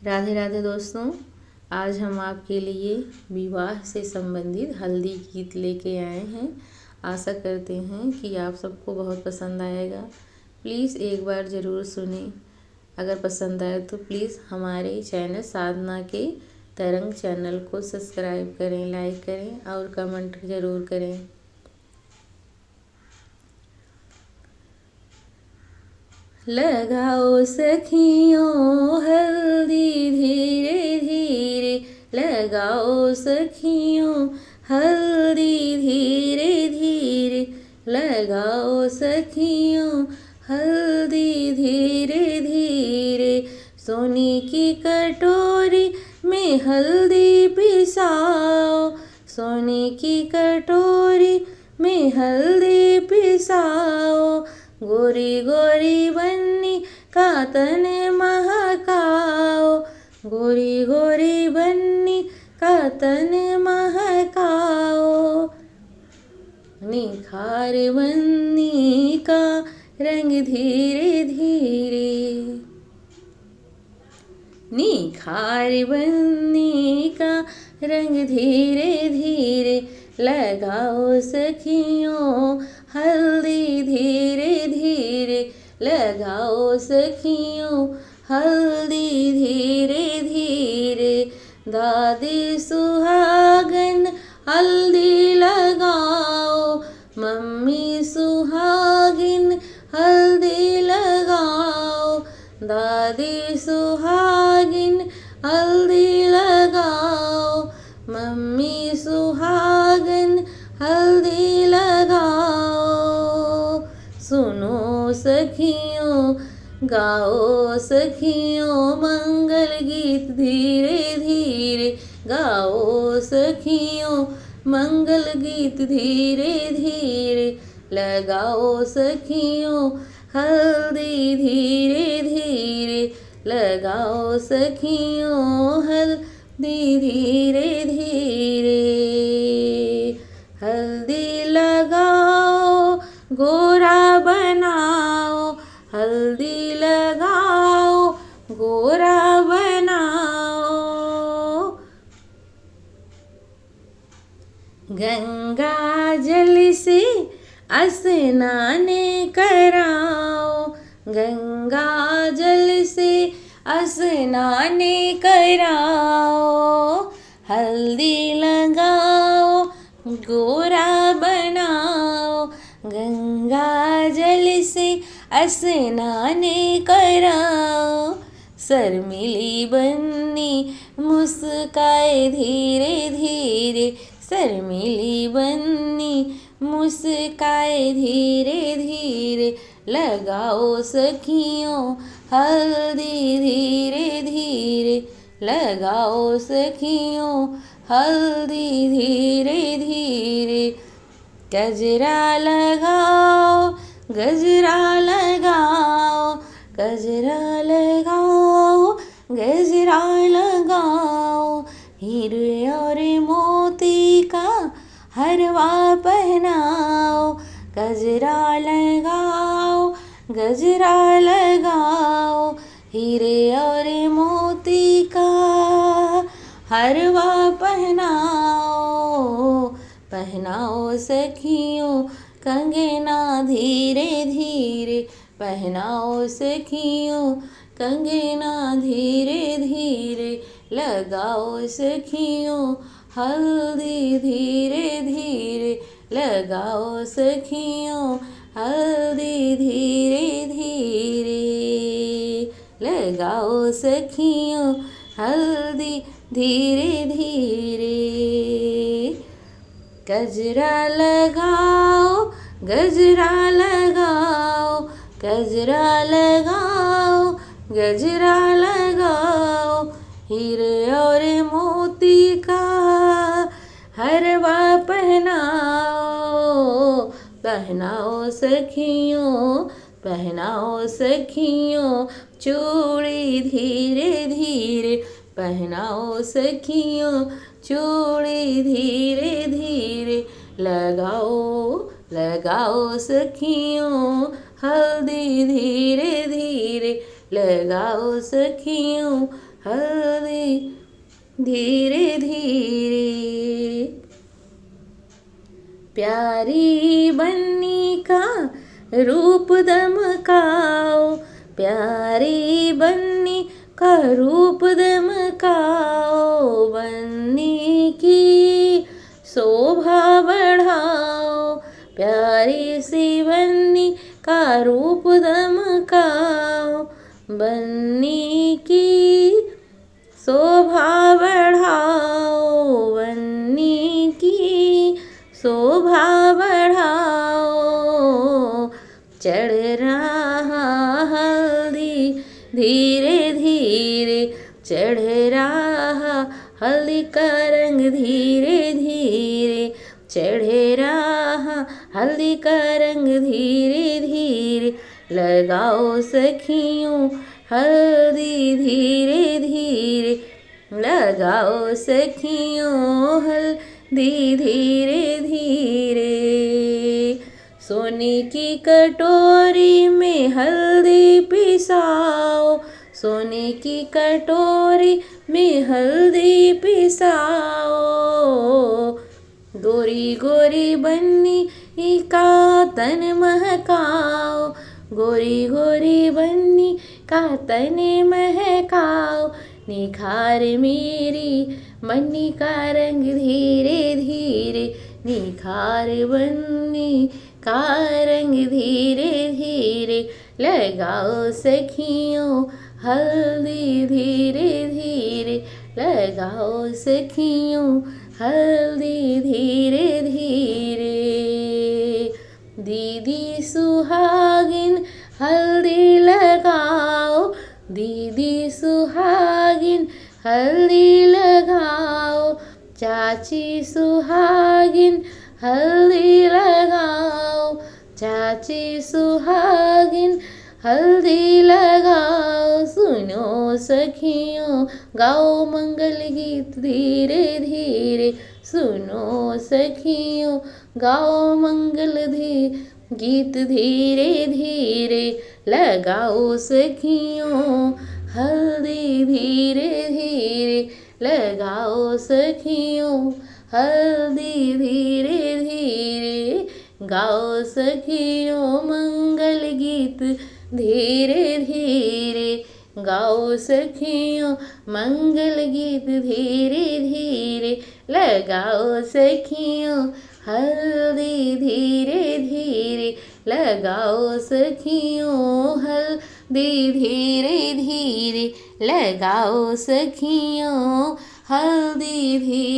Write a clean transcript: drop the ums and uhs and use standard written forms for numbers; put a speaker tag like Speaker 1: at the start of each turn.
Speaker 1: राधे राधे दोस्तों, आज हम आपके लिए विवाह से संबंधित हल्दी गीत लेके आए हैं। आशा करते हैं कि आप सबको बहुत पसंद आएगा। प्लीज़ एक बार ज़रूर सुनें। अगर पसंद आए तो प्लीज़ हमारे चैनल साधना के तरंग चैनल को सब्सक्राइब करें, लाइक करें और कमेंट ज़रूर करें। लगाओ सखियों हल्दी धीरे धीरे, लगाओ सखियों हल्दी धीरे धीरे, लगाओ सखियों हल्दी धीरे धीरे। सोने की कटोरी में हल्दी पिसाओ, सोने की कटोरी में हल्दी पिसाओ। गोरी गोरी बन्नी का तन महकाओ, गोरी गोरी बन्नी का तन महकाओ। निखार बन्नी का रंग धीरे धीरे, निखार बन्नी का रंग धीरे धीरे। लगाओ सखियों हल्दी धीरे धीरे, लगाओ सखियों हल्दी धीरे धीरे। दादी सुहागन हल्दी लगाओ, मम्मी सुहागिन हल्दी लगाओ। दादी सुहागिन हल्दी लगाओ, मम्मी सुहागन हल्दी लगाओ। सुनो सखियों गाओ सखियों मंगल गीत धीरे धीरे, गाओ सखियों मंगल गीत धीरे धीरे। लगाओ सखियों हल्दी धीरे धीरे, लगाओ सखियों हल्दी धीरे धीरे। हल्दी लगाओ गोरा बनाओ, हल्दी लगाओ गोरा बनाओ। गंगा जल से स्नान कराओ, गंगा जल से स्नान कराओ। हल्दी लगाओ गोरा बनाओ, गंगा जल से स्नान कराओ। शर्मिली बन्नी मुस्काए धीरे धीरे, शर्मिली बन्नी मुस्काए धीरे धीरे। लगाओ सखियों हल्दी धीरे धीरे, लगाओ सखियों हल्दी धीरे धीरे। गजरा लगाओ गजरा लगाओ, गजरा लगाओ गजरा लगाओ। हीरे और मोती का हरवा पहनाओ, गजरा लगाओ गजरा लगाओ। हीरे और मोती का हरवा पहनाओ, पहनाओ सखियों कंगना धीरे धीरे, पहनाओ सखियों कंगना धीरे धीरे। लगाओ सखियों हल्दी धीरे धीरे, लगाओ सखियों हल्दी धीरे धीरे। लगाओ सखियों हल्दी धीरे धीरे। गजरा लगाओ गजरा लगाओ, गजरा लगाओ गजरा लगाओ। हीरे और मोती का हरवा पहनाओ, पहनाओ सखियों पहनाओ सखियों चूड़ी धीरे धीरे, पहनाओ सखियों चूड़ी धीरे धीरे। लगाओ लगाओ सखियों हल्दी धीरे धीरे, लगाओ सखियों हल्दी धीरे धीरे। प्यारी बन्नी का रूप दमकाओ, प्यारी बन्नी का रूप दमकाओ, बन्नी की शोभा बढ़ाओ, प्यारी सी बन्नी का रूप दमकाओ, बन्नी की शोभा बढ़ाओ, बन्नी की शोभा बढ़ाओ। चढ़ रहा हल्दी धीरे धीरे, चढ़ रहा हल्दी का रंग धीरे धीरे, चढ़ रहा हल्दी का रंग धीरे धीरे। लगाओ सखियों हल्दी धीरे धीरे, लगाओ सखियों हल्दी धीरे धीरे। सोने की कटोरी में हल्दी पिसाओ, सोने की कटोरी में हल्दी पिसाओ, गोरी गोरी बन्नी का तन महकाओ, गोरी गोरी बन्नी का तन महकाओ। निखार मेरी बन्नी का रंग धीरे धीरे, निखार बन्नी का रंग धीरे धीरे। लगाओ सखियों हल्दी धीरे धीरे, लगाओ सखियों हल्दी धीरे धीरे। दीदी सुहागिन हल्दी लगाओ, दीदी सुहागिन हल्दी लगाओ, चाची सुहागिन हल्दी लगाओ, चाची सुहागिन हल्दी लगाओ। सुनो सखियों गाओ मंगल गीत धीरे धीरे, सुनो सखियों गाओ मंगल गीत धीरे धीरे। लगाओ सखियों हल्दी धीरे धीरे, लगाओ सखियों हल्दी धीरे धीरे। गाओ सखियों मंगल गीत धीरे धीरे, गाओ सखियों मंगल गीत धीरे धीरे। लगाओ सखियों हल्दी धीरे धीरे, लगाओ सखियों हल्दी धीरे धीरे, लगाओ सखियों हल्दी धीरे।